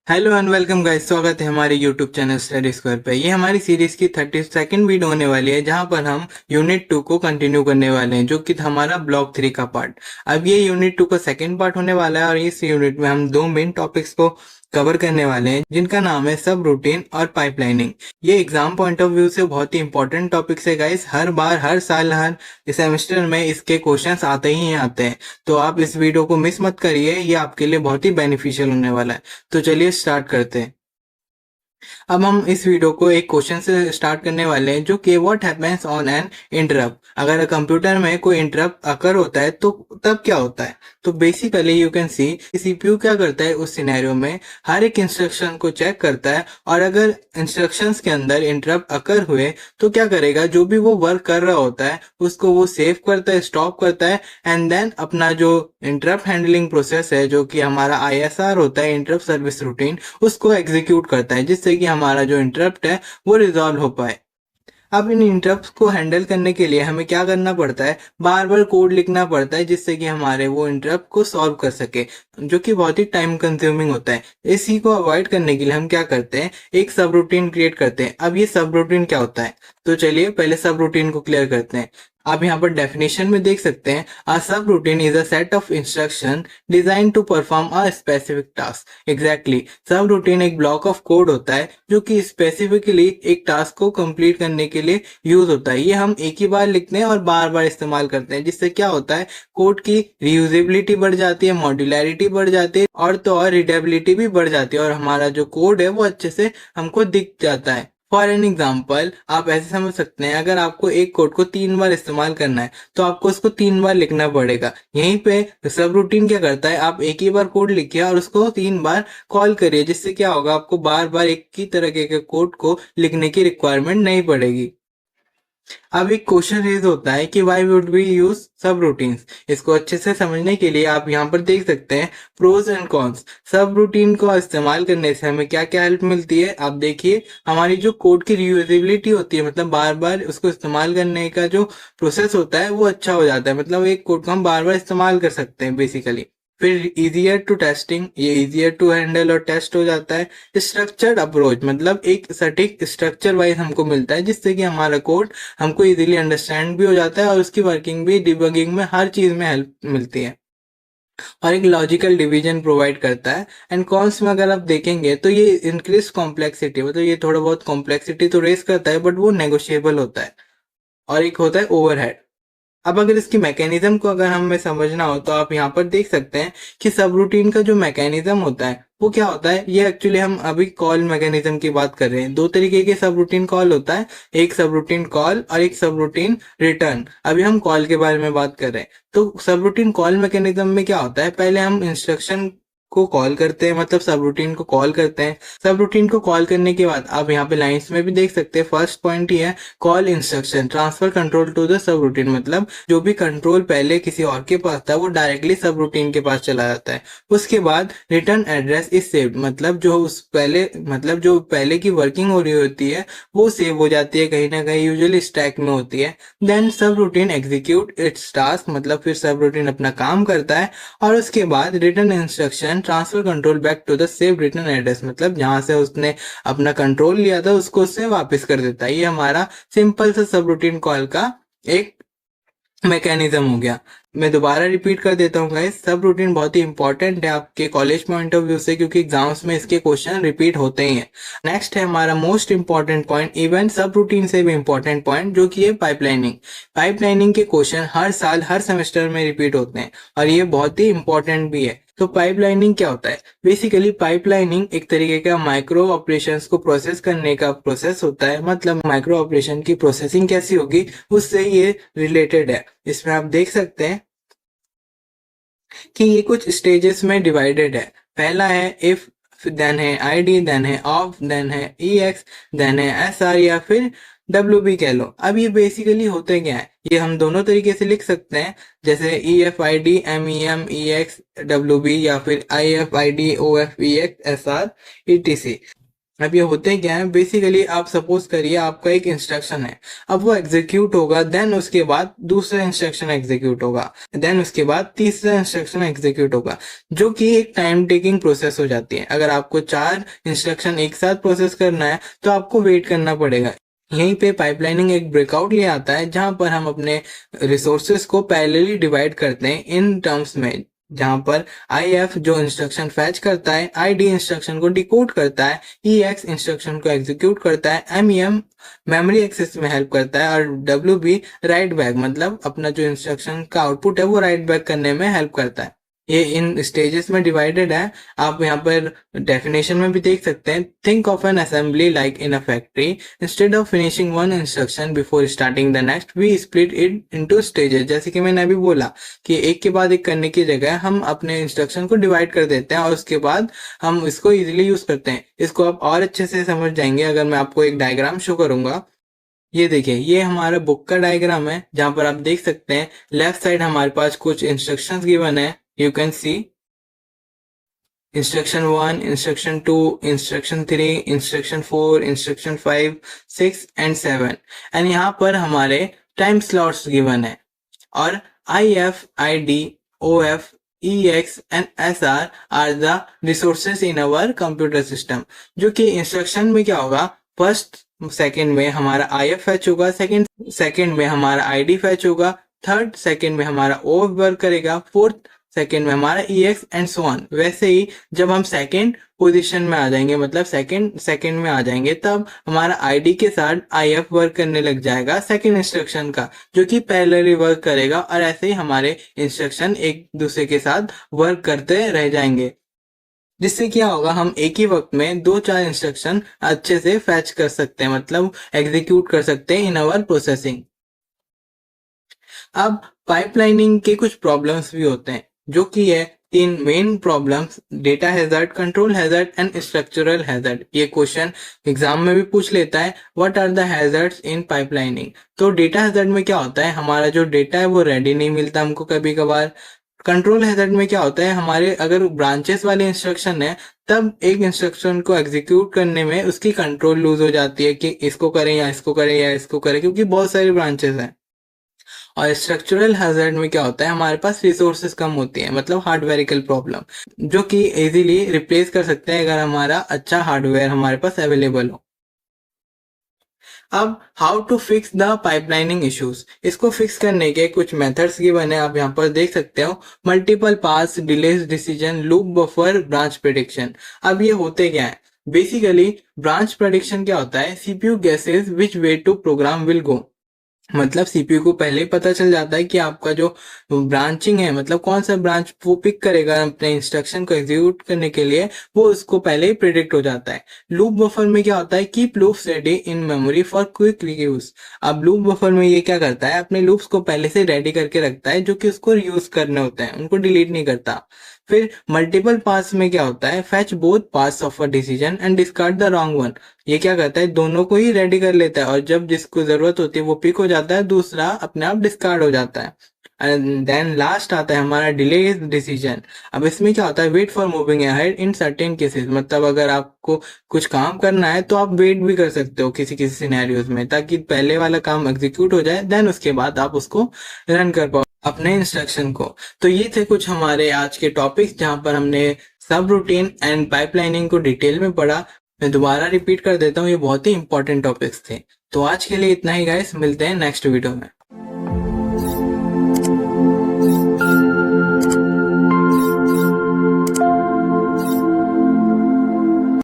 Hello and welcome guys. स्वागत है हमारे यूट्यूब चैनल स्टडी स्क्वायर पे। ये हमारी सीरीज की 32nd वीडियो होने वाली है, जहां पर हम यूनिट 2 को कंटिन्यू करने वाले हैं, जो कि हमारा ब्लॉक 3 का पार्ट। अब ये यूनिट 2 का सेकंड पार्ट होने वाला है और इस यूनिट में हम दो मेन टॉपिक्स को कवर करने वाले हैं, जिनका नाम है सब रूटीन और पाइपलाइनिंग। ये एग्जाम पॉइंट ऑफ व्यू से बहुत ही इंपॉर्टेंट टॉपिक्स है गाइस। हर बार, हर साल, हर सेमेस्टर में इसके क्वेश्चंस आते ही आते हैं, तो आप इस वीडियो को मिस मत करिए। ये आपके लिए बहुत ही बेनिफिशियल होने वाला है। तो चलिए स्टार्ट करते हैं। अब हम इस वीडियो को एक क्वेश्चन से स्टार्ट करने वाले हैं, जो कि what happens on an interrupt. अगर कंप्यूटर में कोई इंटरप्ट अकर होता है तो तब क्या होता है। तो basically you can see CPU क्या करता है उस सिनेरियो में, हर एक इंस्ट्रक्शन को चेक करता है, और अगर इंस्ट्रक्शंस के अंदर इंटरप्ट अकर हुए तो क्या करेगा, जो भी वो वर्क कर रहा होता है उसको वो सेव करता है, स्टॉप करता है, एंड देन अपना जो इंटरप्ट हैंडलिंग प्रोसेस है, जो कि हमारा आईएसआर होता है, इंटरप्ट सर्विस रूटीन, उसको एग्जीक्यूट करता है, जिससे कि हमारा जो इंटरप्ट है वो रिजॉल्व हो पाए। अब इन इंटरप्ट को हैंडल करने के लिए हमें क्या करना पड़ता है, बार बार कोड लिखना पड़ता है, जिससे कि हमारे वो इंटरप्ट को सॉल्व कर सके, जो कि बहुत ही टाइम कंज्यूमिंग होता है। इसी को अवॉइड करने के लिए हम क्या करते हैं, एक सब रूटीन क्रिएट करते हैं। अब ये सब रूटीन क्या होता है, तो चलिए पहले सब रूटीन को क्लियर करते हैं। आप यहाँ पर डेफिनेशन में देख सकते हैं, a subroutine is a set of instruction design to perform a specific task. Exactly, subroutine एक ब्लॉक ऑफ कोड होता है जो कि स्पेसिफिकली एक टास्क को कंप्लीट करने के लिए यूज होता है। ये हम एक ही बार लिखते हैं और बार बार इस्तेमाल करते हैं, जिससे क्या होता है, कोड की रीयूजेबिलिटी बढ़ जाती है, मॉड्यूलैरिटी बढ़ जाती है, और तो और रीडेबिलिटी भी बढ़ जाती है, और हमारा जो कोड है वो अच्छे से हमको दिख जाता है। फॉर एन एग्जाम्पल आप ऐसे समझ सकते हैं, अगर आपको एक कोड को 3 बार इस्तेमाल करना है तो आपको उसको 3 बार लिखना पड़ेगा। यहीं पे सब रूटीन क्या करता है, आप एक ही बार कोड लिखिए और उसको 3 बार कॉल करिए, जिससे क्या होगा, आपको बार बार एक ही तरह के कोड को लिखने की रिक्वायरमेंट नहीं पड़ेगी। अब एक क्वेश्चन रेज होता है कि व्हाई वुड वी यूज सब रूटीन्स। इसको अच्छे से समझने के लिए आप यहाँ पर देख सकते हैं प्रोज एंड कॉन्स। सब रूटीन को इस्तेमाल करने से हमें क्या क्या हेल्प मिलती है। आप देखिए, हमारी जो कोड की रीयूजेबिलिटी होती है, मतलब बार बार उसको इस्तेमाल करने का जो प्रोसेस होता है वो अच्छा हो जाता है, मतलब एक कोड को हम बार बार इस्तेमाल कर सकते हैं बेसिकली। फिर इजियर टू टेस्टिंग, ये इजियर टू हैंडल और टेस्ट हो जाता है। स्ट्रक्चर्ड अप्रोच, मतलब एक सटीक स्ट्रक्चर वाइज हमको मिलता है, जिससे कि हमारा कोड हमको इजीली अंडरस्टैंड भी हो जाता है और उसकी वर्किंग भी, डिबगिंग में, हर चीज में हेल्प मिलती है। और एक लॉजिकल डिवीजन प्रोवाइड करता है। एंड कॉन्स में अगर आप देखेंगे तो ये इंक्रीज कॉम्प्लेक्सिटी, मतलब ये थोड़ा बहुत कॉम्प्लेक्सिटी तो रेस करता है, बट वो नेगोशिएबल होता है। और एक होता है ओवरहेड। अब अगर इसकी मैकेनिज्म को अगर हमें समझना हो तो आप यहाँ पर देख सकते हैं कि सब रूटीन का जो मैकेनिज्म होता है वो क्या होता है। ये एक्चुअली हम अभी कॉल मैकेनिज्म की बात कर रहे हैं। दो तरीके के सब रूटीन कॉल होता है, एक सब रूटीन कॉल और एक सब रूटीन रिटर्न। अभी हम कॉल के बारे में बात कर रहे हैं। तो सब रूटीन कॉल मैकेनिज्म में क्या होता है, पहले हम इंस्ट्रक्शन को कॉल करते हैं, मतलब सब रूटीन को कॉल करते हैं। सब रूटीन को कॉल करने के बाद आप यहाँ पे लाइंस में भी देख सकते हैं, फर्स्ट पॉइंट ही है call instruction transfer control to the subroutine, मतलब जो भी कंट्रोल पहले किसी और के पास था वो डायरेक्टली सब रूटीन के पास चला जाता है। उसके बाद रिटर्न एड्रेस इज सेव्ड, मतलब जो पहले की वर्किंग हो रही होती है वो सेव हो जाती है, कहीं ना कहीं यूजुअली स्टैक में होती है। देन सब रूटीन एग्जीक्यूट इट्स टास्क, मतलब फिर सब रूटीन अपना काम करता है, और उसके बाद return instruction transfer control back to the save return address, मतलब जहां से उसने अपना कंट्रोल लिया था उसको उससे वापस कर देता है। ये हमारा सिंपल सा सब रूटीन कॉल का एक मैकेनिज्म हो गया। मैं दोबारा रिपीट कर देता हूँ गाइस, सब रूटीन बहुत ही इंपॉर्टेंट है आपके कॉलेज पॉइंट ऑफ व्यू से, क्योंकि एग्जाम्स में इसके क्वेश्चन रिपीट होते ही हैं। नेक्स्ट है हमारा मोस्ट इंपॉर्टेंट पॉइंट, इवन सब रूटीन से भी इंपॉर्टेंट पॉइंट, जो कि है पाइपलाइनिंग। पाइपलाइनिंग के क्वेश्चन हर साल, हर सेमेस्टर में रिपीट होते हैं, और ये बहुत ही इंपॉर्टेंट भी है। तो पाइपलाइनिंग क्या होता है, बेसिकली पाइपलाइनिंग एक तरीके का माइक्रो ऑपरेशंस को प्रोसेस करने का प्रोसेस होता है। मतलब माइक्रो ऑपरेशन की प्रोसेसिंग कैसी होगी उससे ये रिलेटेड है। इसमें आप देख सकते हैं कि ये कुछ स्टेजेस में डिवाइडेड है। पहला है इफ, देन है आईडी, देन है ऑफ, देन है ईएक्स, देन है एसआर, या फिर डब्ल्यू बी कह लो। अब ये बेसिकली होते क्या है, ये हम दोनों तरीके से लिख सकते हैं, जैसे E F I D M E M E X W B, या फिर I F I D O F E X S R E T C. अब ये होते क्या है, बेसिकली आप सपोज करिए आपका एक इंस्ट्रक्शन है, अब वो एग्जीक्यूट होगा, देन उसके बाद दूसरा इंस्ट्रक्शन एग्जीक्यूट होगा, देन उसके बाद तीसरा इंस्ट्रक्शन एग्जीक्यूट होगा, जो कि एक टाइम टेकिंग प्रोसेस हो जाती है। अगर आपको 4 इंस्ट्रक्शन एक साथ प्रोसेस करना है तो आपको वेट करना पड़ेगा। यहीं पे पाइपलाइनिंग एक ब्रेकआउट ले आता है, जहां पर हम अपने रिसोर्सेस को पैरेलली डिवाइड करते हैं इन टर्म्स में, जहां पर IF जो इंस्ट्रक्शन फैच करता है, ID इंस्ट्रक्शन को डिकोड करता है, EX इंस्ट्रक्शन को एग्जीक्यूट करता है, MEM मेमोरी एक्सेस में हेल्प करता है, और WB राइट बैक मतलब अपना जो इंस्ट्रक्शन का आउटपुट है वो राइट बैक करने में हेल्प करता है। ये इन स्टेजेस में डिवाइडेड है। आप यहाँ पर डेफिनेशन में भी देख सकते हैं, think of an assembly like in a factory, instead of finishing one instruction before starting the next we split it into stages. जैसे कि मैंने अभी बोला कि एक के बाद एक करने की जगह हम अपने इंस्ट्रक्शन को डिवाइड कर देते हैं और उसके बाद हम इसको इजीली यूज करते हैं। इसको आप और अच्छे से समझ जाएंगे अगर मैं आपको एक डायग्राम शो करूंगा। ये देखिए, ये हमारा बुक का डायग्राम है, जहां पर आप देख सकते हैं लेफ्ट साइड हमारे पास कुछ इंस्ट्रक्शंस गिवन है। You can C instruction 1, instruction 2, instruction 3, instruction 4, instruction 5, 6 and 7, and यहाँ पर हमारे टाइम स्लॉट्स गिवन है। और IF, ID, OF, EX and SR are the resources in our computer system। जो कि इंस्ट्रक्शन में क्या होगा, फर्स्ट सेकंड में हमारा IF फैच होगा, सेकंड में हमारा ID फैच होगा, थर्ड सेकंड में हमारा OF वर्क करेगा, फोर्थ सेकंड में हमारा EX एंड सो ऑन। वैसे ही जब हम सेकंड पोजीशन में आ जाएंगे, मतलब सेकंड में आ जाएंगे, तब हमारा ID के साथ IF वर्क करने लग जाएगा सेकंड इंस्ट्रक्शन का, जो कि पैरेलली वर्क करेगा, और ऐसे ही हमारे इंस्ट्रक्शन एक दूसरे के साथ वर्क करते रह जाएंगे, जिससे क्या होगा, हम एक ही वक्त में 2-4 इंस्ट्रक्शन अच्छे से फैच कर सकते हैं, मतलब एग्जीक्यूट कर सकते हैं इन आवर प्रोसेसिंग। अब पाइपलाइनिंग के कुछ प्रॉब्लम्स भी होते हैं, जो कि है 3 main problems, data hazard, control hazard and structural hazard. ये क्वेश्चन एग्जाम में भी पूछ लेता है, what are the hazards in pipelining. तो डेटा हैजर्ड में क्या होता है, हमारा जो डेटा है वो रेडी नहीं मिलता हमको कभी कभार। कंट्रोल हैजर्ड में क्या होता है, हमारे अगर ब्रांचेस वाले इंस्ट्रक्शन है, तब एक इंस्ट्रक्शन को एग्जीक्यूट करने में उसकी कंट्रोल लूज हो जाती है कि इसको करें या इसको करें या इसको करें, क्योंकि बहुत सारी ब्रांचेस हैं। और स्ट्रक्चरल हैजर्ड में क्या होता है, हमारे पास रिसोर्सेज कम होती है, मतलब हार्डवेरिकल प्रॉब्लम, जो कि इजीली रिप्लेस कर सकते हैं अगर हमारा अच्छा हार्डवेयर हमारे पास अवेलेबल हो। अब how to fix the pipelining issues, इसको फिक्स करने के कुछ मेथड्स गिवन है, आप यहाँ पर देख सकते हो। Multiple pass, delays decision, loop buffer, branch prediction. अब ये होते क्या है, बेसिकली ब्रांच प्रेडिक्शन क्या होता है, CPU guesses which way to program will go, मतलब CPU को पहले ही पता चल जाता है कि आपका जो ब्रांचिंग है, मतलब कौन सा ब्रांच वो पिक करेगा अपने इंस्ट्रक्शन को एग्जीक्यूट करने के लिए, वो उसको पहले ही प्रिडिक्ट हो जाता है। लूप बफर में क्या होता है, keep loops ready in memory for quick use. अब लूप बफर में ये क्या करता है, अपने लूप्स को पहले से रेडी करके रखता है, जो कि उसको यूज करने होते हैं, उनको डिलीट नहीं करता। फिर मल्टीपल पास में क्या होता है, fetch both pass of a decision and discard the wrong one. ये क्या करता है, दोनों को ही रेडी कर लेता है, और जब जिसको जरूरत होती है वो पिक हो जाता है, दूसरा अपने आप डिस्कार्ड हो जाता है। एंड देन लास्ट आता है हमारा डिले डिसीजन। अब इसमें क्या होता है, wait for moving ahead in certain cases, मतलब अगर आपको कुछ काम करना है तो आप वेट भी कर सकते हो किसी किसी सिनेरियोज में, ताकि पहले वाला काम एग्जीक्यूट हो जाए, देन उसके बाद आप उसको रन कर पाओ अपने इंस्ट्रक्शन को। तो ये थे कुछ हमारे आज के टॉपिक्स, जहां पर हमने सब रूटीन एंड पाइपलाइनिंग को डिटेल में पढ़ा। मैं दोबारा रिपीट कर देता हूँ, ये बहुत ही इंपॉर्टेंट टॉपिक्स थे। तो आज के लिए इतना ही गाइस, मिलते हैं नेक्स्ट वीडियो में।